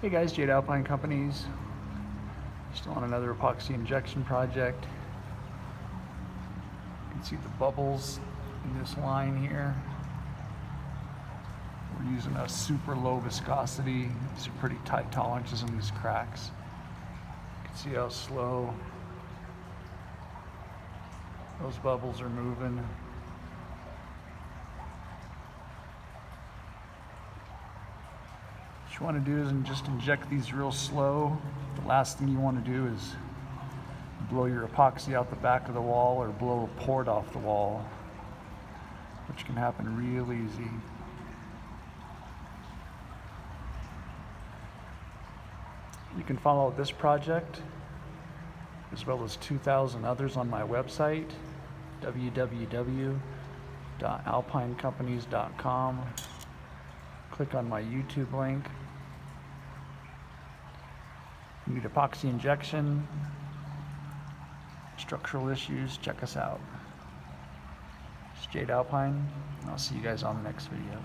Hey guys, Jade Alpine Companies. Still on another epoxy injection project. You can see the bubbles in this line here. We're using a super low viscosity. These are pretty tight tolerances in these cracks. You can see how slow those bubbles are moving. What you want to do is just inject these real slow. The last thing you want to do is blow your epoxy out the back of the wall or blow a port off the wall, which can happen real easy. You can follow this project as well as 2,000 others on my website, www.alpinecompanies.com. Click on my YouTube link. You need epoxy injection, structural issues, check us out. It's Jade Alpine, and I'll see you guys on the next video.